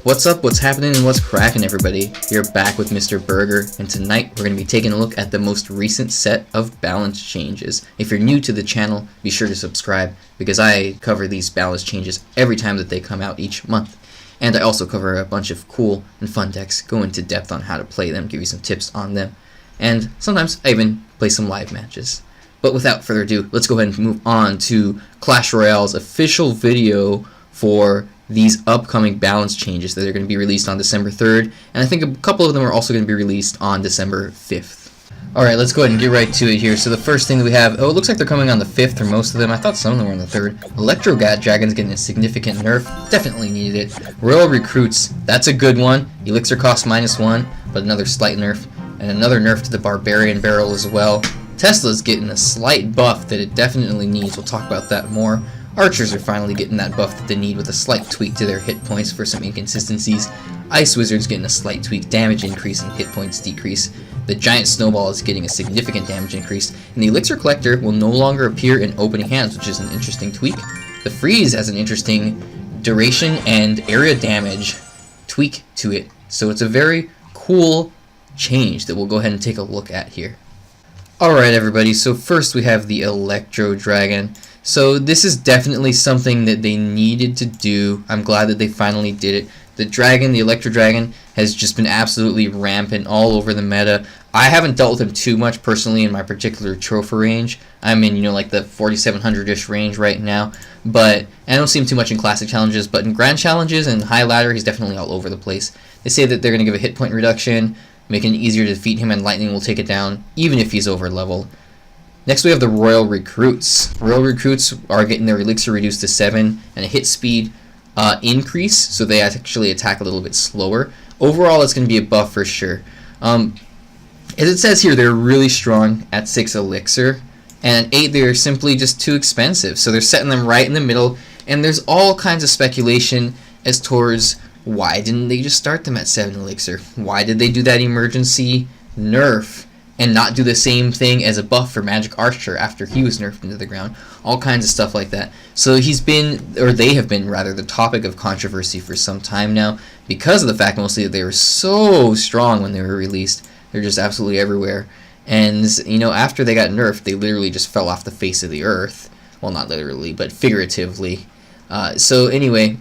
What's up, what's happening, and what's cracking, everybody? You're back with Mr. Berger, and tonight we're going to be taking a look at the most recent set of balance changes. If you're new to the channel, be sure to subscribe, because I cover these balance changes every time that they come out each month. And I also cover a bunch of cool and fun decks, go into depth on how to play them, give you some tips on them, and sometimes I even play some live matches. But without further ado, let's go ahead and move on to Clash Royale's official video for these upcoming balance changes that are going to be released on December 3rd, and I think a couple of them are also going to be released on December 5th. Alright, let's go ahead and get right to it here. So the first thing that we have, oh, it looks like they're coming on the 5th for most of them. I thought some of them were on the 3rd. Electro Dragon's getting a significant nerf. Definitely needed it. Royal Recruits, that's a good one. Elixir Cost -1, but another slight nerf. And another nerf to the Barbarian Barrel as well. Tesla's getting a slight buff that it definitely needs. We'll talk about that more. Archers are finally getting that buff that they need with a slight tweak to their hit points for some inconsistencies. Ice Wizard's getting a slight tweak, damage increase, and hit points decrease. The Giant Snowball is getting a significant damage increase, and the Elixir Collector will no longer appear in opening hands, which is an interesting tweak. The Freeze has an interesting duration and area damage tweak to it, so it's a very cool change that we'll go ahead and take a look at here. Alright everybody, so first we have the Electro Dragon. So this is definitely something that they needed to do. I'm glad that they finally did it. The dragon, the Electro Dragon, has just been absolutely rampant all over the meta. I haven't dealt with him too much personally in my particular trophy range. I'm in, like the 4700-ish range right now. But I don't see him too much in classic challenges, but in grand challenges and high ladder, he's definitely all over the place. They say that they're going to give a hit point reduction, making it easier to defeat him, and lightning will take it down, even if he's over leveled. Next we have the Royal Recruits. Royal Recruits are getting their Elixir reduced to 7 and a hit speed increase, so they actually attack a little bit slower. Overall, it's going to be a buff for sure. As it says here, they're really strong at 6 Elixir, and at 8 they're simply just too expensive. So they're setting them right in the middle, and there's all kinds of speculation as towards why didn't they just start them at 7 Elixir? Why did they do that emergency nerf and not do the same thing as a buff for Magic Archer after he was nerfed into the ground? All kinds of stuff like that. So he's been, or they have been rather, the topic of controversy for some time now, because of the fact mostly that they were so strong when they were released. They're just absolutely everywhere. And, after they got nerfed, they literally just fell off the face of the earth. Well, not literally, but figuratively. So anyway,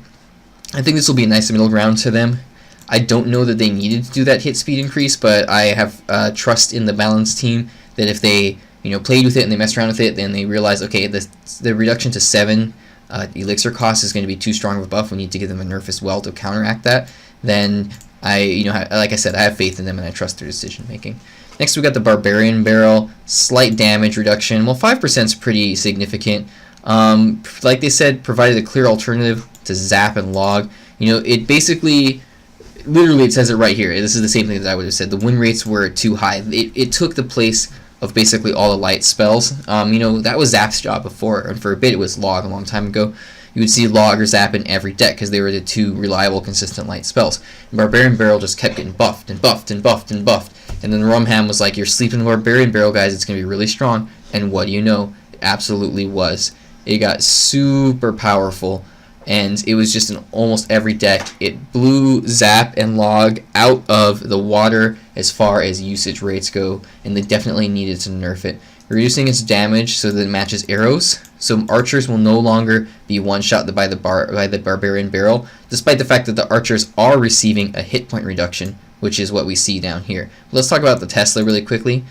I think this will be a nice middle ground to them. I don't know that they needed to do that hit speed increase, but I have trust in the balance team that if they played with it and they messed around with it, then they realize, okay, the reduction to 7 Elixir Cost is going to be too strong of a buff. We need to give them a nerf as well to counteract that. Then like I said, I have faith in them and I trust their decision making. Next we got the Barbarian Barrel, slight damage reduction. Well, 5% is pretty significant. Like they said, provided a clear alternative to Zap and Log. It basically, literally, it says it right here. This is the same thing that I would have said. The win rates were too high. It took the place of basically all the light spells. That was Zap's job before, and for a bit it was Log a long time ago. You would see Log or Zap in every deck because they were the two reliable, consistent light spells. And Barbarian Barrel just kept getting buffed and buffed and buffed and buffed. And then Rumham was like, "You're sleeping the Barbarian Barrel, guys. It's going to be really strong." And what do you know? It absolutely was. It got super powerful. And it was just in almost every deck. It blew Zap and Log out of the water as far as usage rates go, and they definitely needed to nerf it. Reducing its damage so that it matches arrows, so archers will no longer be one-shot by the Barbarian Barrel, despite the fact that the archers are receiving a hit point reduction, which is what we see down here. Let's talk about the Tesla really quickly.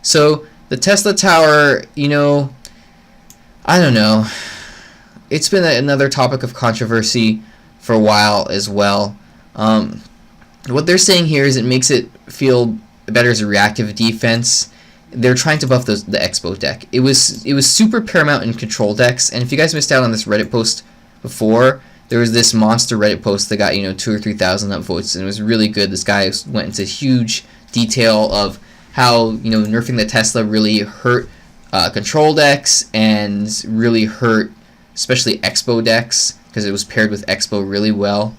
So the Tesla Tower, I don't know. It's been another topic of controversy for a while as well. What they're saying here is it makes it feel better as a reactive defense. They're trying to buff the Expo deck. It was super paramount in control decks, and if you guys missed out on this Reddit post before, there was this monster Reddit post that got 2,000 or 3,000 upvotes, and it was really good. This guy went into huge detail of how nerfing the Tesla really hurt control decks and really hurt especially Expo decks, because it was paired with Expo really well.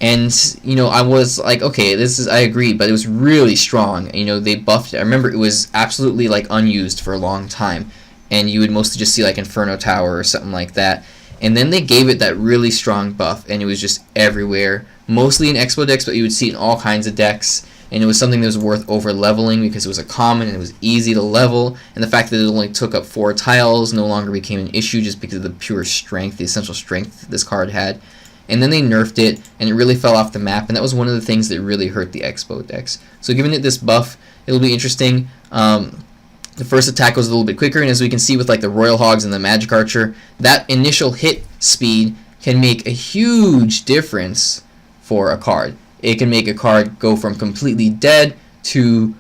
And, I was like, okay, I agree, but it was really strong. They buffed it. I remember it was absolutely, unused for a long time. And you would mostly just see, Inferno Tower or something like that. and then they gave it that really strong buff, and it was just everywhere. Mostly in Expo decks, but you would see it in all kinds of decks. And it was something that was worth over leveling because it was a common and it was easy to level. And the fact that it only took up 4 tiles no longer became an issue just because of the pure strength, the essential strength this card had. And then they nerfed it, and it really fell off the map, and that was one of the things that really hurt the Expo decks. So giving it this buff, it'll be interesting. The first attack goes a little bit quicker, and as we can see with like the Royal Hogs and the Magic Archer, that initial hit speed can make a huge difference for a card. It can make a card go from completely dead to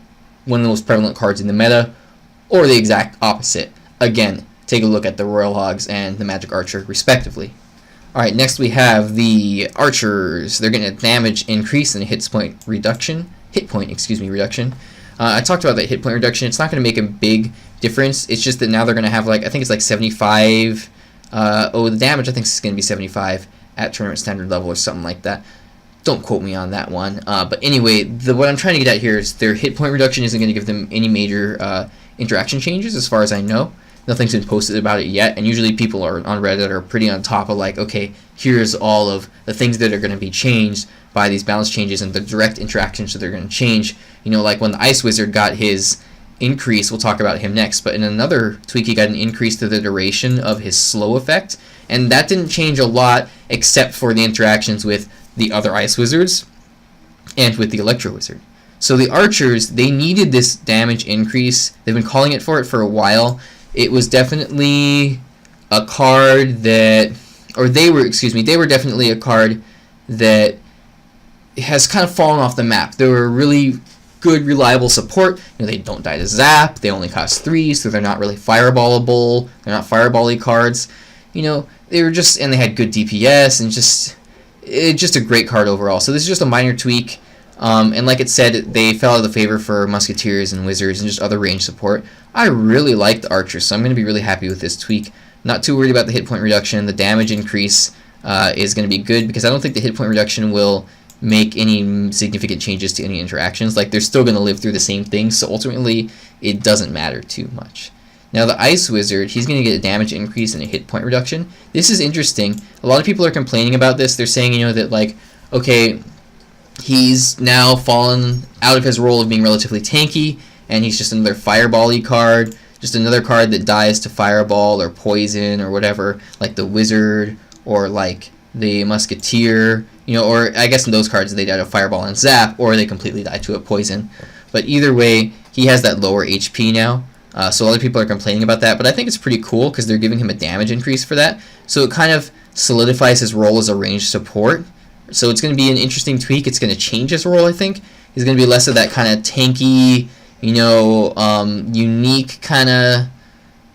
one of the most prevalent cards in the meta, or the exact opposite. Again, take a look at the Royal Hogs and the Magic Archer, respectively. Alright, next we have the Archers. They're getting a damage increase and a hit point reduction. I talked about that hit point reduction. It's not going to make a big difference. It's just that now they're going to have, like, I think it's like 75. The damage I think is going to be 75 at tournament standard level or something like that. Don't quote me on that one. But anyway, what I'm trying to get at here is their hit point reduction isn't going to give them any major interaction changes as far as I know. Nothing's been posted about it yet, and usually people on Reddit are pretty on top of like, okay, here's all of the things that are going to be changed by these balance changes and the direct interactions that they're going to change. You know, like when the Ice Wizard got his increase, we'll talk about him next, but in another tweak he got an increase to the duration of his slow effect, and that didn't change a lot except for the interactions with the other Ice Wizards and with the Electro Wizard. So the Archers, they needed this damage increase. They've been calling it for a while. It was definitely a card that, they were definitely a card that has kind of fallen off the map. They were really good, reliable support. You know, they don't die to Zap. They only cost 3, so they're not really fireballable. They're not fireball-y cards. You know, they were just, and they had good DPS, and it's just a great card overall. So this is just a minor tweak. And like it said, they fell out of favor for Musketeers and Wizards and just other range support. I really like the Archers, so I'm going to be really happy with this tweak. Not too worried about the hit point reduction. The damage increase is going to be good because I don't think the hit point reduction will make any significant changes to any interactions. Like, they're still going to live through the same things, so ultimately it doesn't matter too much. Now the Ice Wizard, he's going to get a damage increase and a hit point reduction. This is interesting. A lot of people are complaining about this. They're saying, you know, that like, okay, he's now fallen out of his role of being relatively tanky, and he's just another fireball-y card, just another card that dies to fireball or poison or whatever, like the Wizard or like the Musketeer, you know, or I guess in those cards they die to fireball and zap, or they completely die to a poison. But either way, he has that lower HP now, so a lot of people are complaining about that, but I think it's pretty cool because they're giving him a damage increase for that, so it kind of solidifies his role as a ranged support. So it's going to be an interesting tweak. It's going to change his role, I think. He's going to be less of that kind of tanky, you know, unique kind of,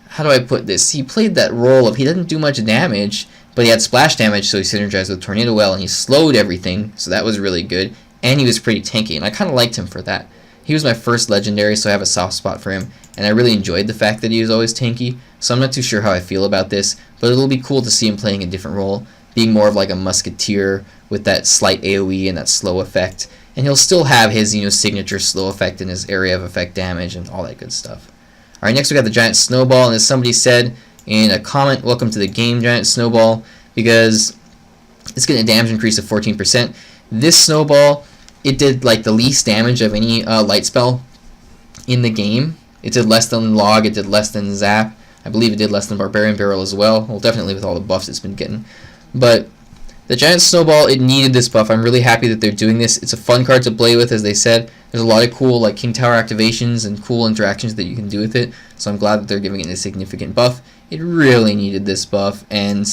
how do I put this? He played that role of, he didn't do much damage, but he had splash damage, so he synergized with Tornado well, and he slowed everything, so that was really good. And he was pretty tanky, and I kind of liked him for that. He was my first legendary, so I have a soft spot for him, and I really enjoyed the fact that he was always tanky, so I'm not too sure how I feel about this, but it'll be cool to see him playing a different role, being more of like a Musketeer with that slight AoE and that slow effect, and he'll still have his, you know, signature slow effect and his area of effect damage and all that good stuff. Alright, next we got the Giant Snowball, and as somebody said in a comment, welcome to the game, Giant Snowball, because it's getting a damage increase of 14%. This Snowball, it did like the least damage of any light spell in the game. It did less than Log, it did less than Zap. I believe it did less than Barbarian Barrel as well. Well, definitely with all the buffs it's been getting. But the Giant Snowball, it needed this buff. I'm really happy that they're doing this. It's a fun card to play with, as they said. There's a lot of cool like King Tower activations and cool interactions that you can do with it. So I'm glad that they're giving it a significant buff. It really needed this buff, and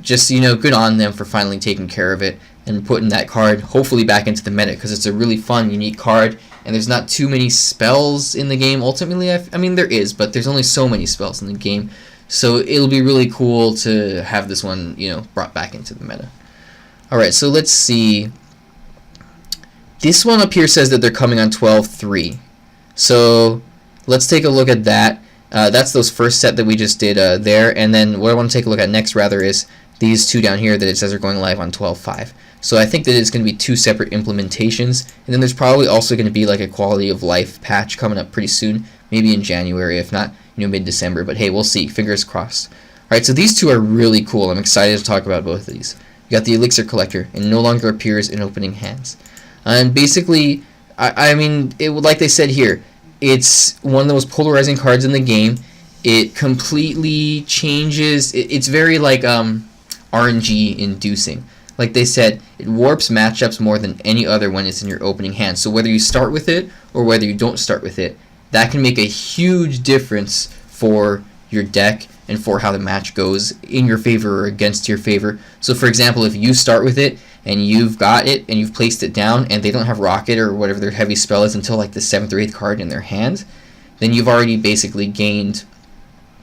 just, you know, good on them for finally taking care of it and putting that card hopefully back into the meta, because it's a really fun, unique card, and there's not too many spells in the game ultimately. I mean, there is, but there's only so many spells in the game, so it'll be really cool to have this one, you know, brought back into the meta. Alright, so let's see. This one up here says that they're coming on 12.3, so let's take a look at that. That's those first set that we just did there, and then what I want to take a look at next rather is these two down here that it says are going live on 12.5. So I think that it's going to be two separate implementations, and then there's probably also going to be like a quality of life patch coming up pretty soon, maybe in January, if not, you know, mid-December. But hey, we'll see. Fingers crossed. Alright, so these two are really cool. I'm excited to talk about both of these. You got the Elixir Collector, and no longer appears in opening hands. And basically, I mean, like they said here, it's one of the most polarizing cards in the game. It completely changes. It's very like RNG inducing. Like they said, it warps matchups more than any other when it's in your opening hand. So whether you start with it or whether you don't start with it, that can make a huge difference for your deck and for how the match goes in your favor or against your favor. So for example, if you start with it and you've got it and you've placed it down and they don't have Rocket or whatever their heavy spell is until like the 7th or 8th card in their hand, then you've already basically gained,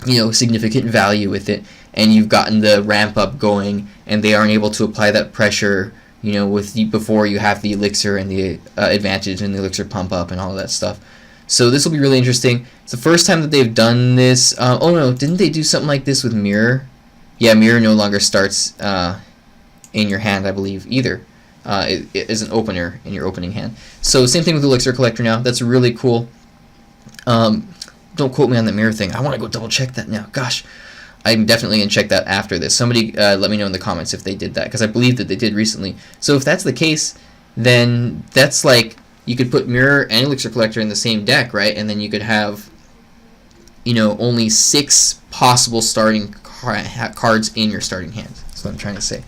you know, significant value with it, and you've gotten the ramp up going, and they aren't able to apply that pressure, you know, before you have the elixir and the advantage and the elixir pump up and all of that stuff. So this will be really interesting. It's the first time that they've done this. Oh no, didn't they do something like this with Mirror? Yeah, Mirror no longer starts in your hand, I believe, either. It is an opener in your opening hand. So same thing with Elixir Collector now. That's really cool. Don't quote me on the Mirror thing. I want to go double check that now. Gosh, I'm definitely going to check that after this. Somebody let me know in the comments if they did that, because I believe that they did recently. So if that's the case, then that's like, you could put Mirror and Elixir Collector in the same deck, right? And then you could have, you know, only 6 possible starting cards in your starting hand. That's what I'm trying to say.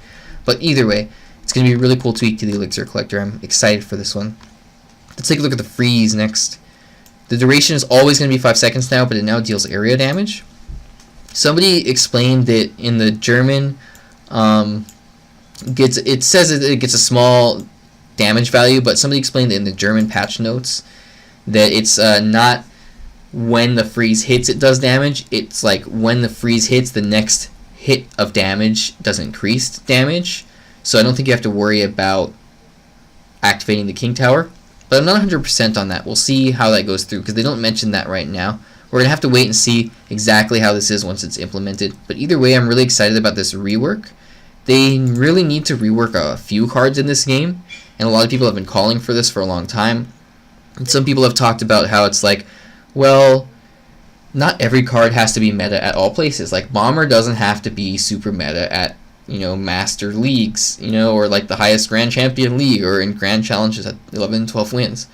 But either way, it's going to be a really cool tweak to the Elixir Collector. I'm excited for this one. Let's take a look at the freeze next. The duration is always going to be 5 seconds now, but it now deals area damage. Somebody explained that in the German, it says it gets a small damage value, but somebody explained in the German patch notes that it's not when the freeze hits it does damage. It's like when the freeze hits, the next hit of damage does increased damage. So I don't think you have to worry about activating the King Tower. But I'm not 100% on that. We'll see how that goes through, because they don't mention that right now. We're going to have to wait and see exactly how this is once it's implemented. But either way, I'm really excited about this rework. They really need to rework a few cards in this game, and a lot of people have been calling for this for a long time. And some people have talked about how it's like, well, not every card has to be meta at all places. Like Bomber doesn't have to be super meta at, you know, Master Leagues, you know, or like the highest Grand Champion League, or in Grand Challenges at 11, 12 wins.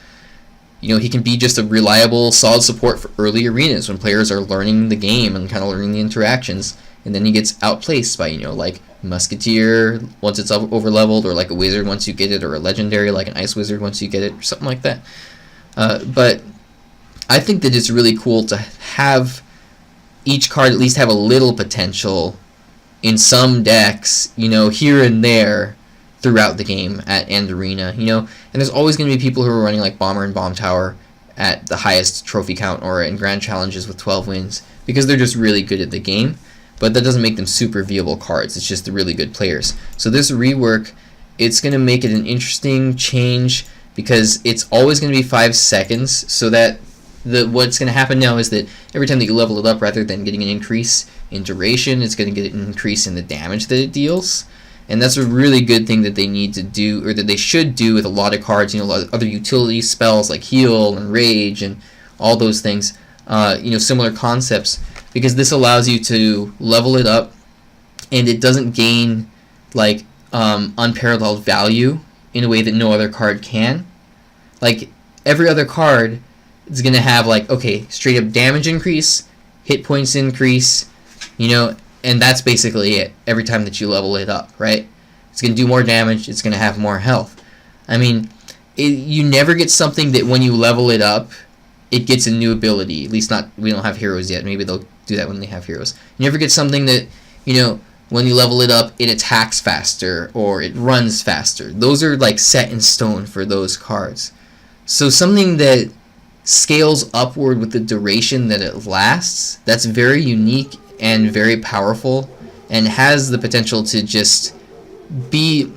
You know, he can be just a reliable, solid support for early arenas when players are learning the game and kind of learning the interactions, and then he gets outplaced by, you know, like Musketeer once it's overleveled, or like a Wizard once you get it, or a Legendary like an Ice Wizard once you get it, or something like that. But I think that it's really cool to have each card at least have a little potential in some decks, you know, here and there throughout the game and arena, you know. And there's always going to be people who are running like Bomber and Bomb Tower at the highest trophy count or in Grand Challenges with 12 wins, because they're just really good at the game. But that doesn't make them super viewable cards. It's just the really good players. So this rework, it's going to make it an interesting change, because it's always going to be 5 seconds, so that what's going to happen now is that every time that you level it up, rather than getting an increase in duration, it's going to get an increase in the damage that it deals. And that's a really good thing that they need to do, or that they should do with a lot of cards, you know, a lot of other utility spells like Heal and Rage and all those things, you know, similar concepts, because this allows you to level it up, and it doesn't gain like unparalleled value in a way that no other card can. Like every other card is going to have like, okay, straight up damage increase, hit points increase, you know, and that's basically it every time that you level it up, right? It's going to do more damage, it's going to have more health. I mean, you never get something that when you level it up, it gets a new ability. At least not, we don't have heroes yet. Maybe they'll do that when they have heroes. You never get something that, you know, when you level it up, it attacks faster or it runs faster. Those are like set in stone for those cards. So something that scales upward with the duration that it lasts, that's very unique and very powerful, and has the potential to just be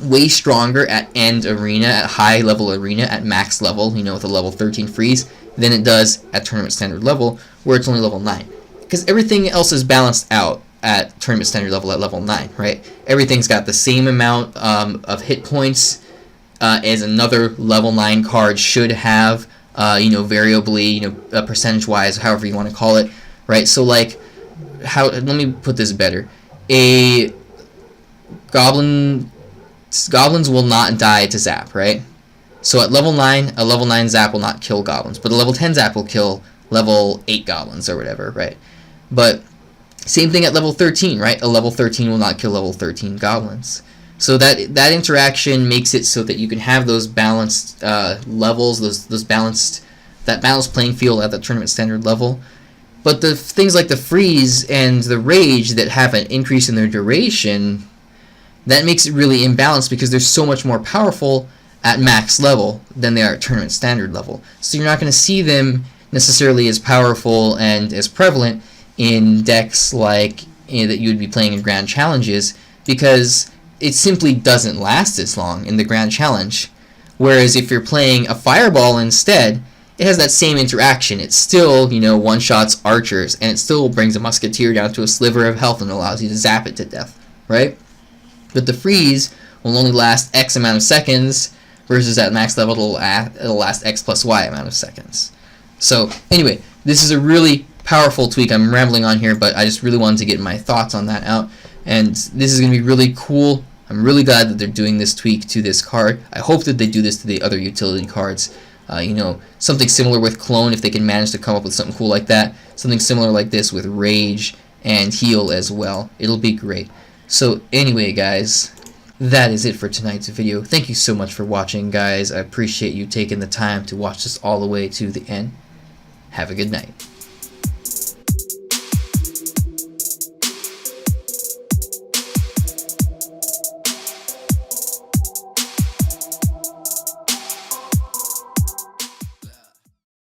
way stronger at end arena, at high level arena, at max level, you know, with a level 13 freeze, than it does at tournament standard level, where it's only level 9. Because everything else is balanced out at tournament standard level at level 9, right? Everything's got the same amount of hit points as another level 9 card should have, you know, variably, you know, percentage-wise, however you want to call it, right? So, like, let me put this better. A goblins will not die to zap, right? So at level 9, a level 9 zap will not kill goblins, but a level 10 zap will kill level 8 goblins or whatever, right? But same thing at level 13, right? A level 13 will not kill level 13 goblins. So that interaction makes it so that you can have those balanced levels, that balanced playing field at the tournament standard level. But the things like the freeze and the rage that have an increase in their duration, that makes it really imbalanced because they're so much more powerful at max level than they are at tournament standard level. So you're not going to see them necessarily as powerful and as prevalent in decks like that you would be playing in grand challenges, because it simply doesn't last as long in the grand challenge. Whereas if you're playing a fireball instead, it has that same interaction. It still, one-shots archers, and it still brings a musketeer down to a sliver of health and allows you to zap it to death, right? But the freeze will only last X amount of seconds, versus at max level it'll last X plus Y amount of seconds. So anyway, this is a really powerful tweak. I'm rambling on here, but I just really wanted to get my thoughts on that out. And this is going to be really cool. I'm really glad that they're doing this tweak to this card. I hope that they do this to the other utility cards. Something similar with Clone, if they can manage to come up with something cool like that. Something similar like this with Rage and Heal as well. It'll be great. So anyway, guys, that is it for tonight's video. Thank you so much for watching, guys. I appreciate you taking the time to watch this all the way to the end. Have a good night.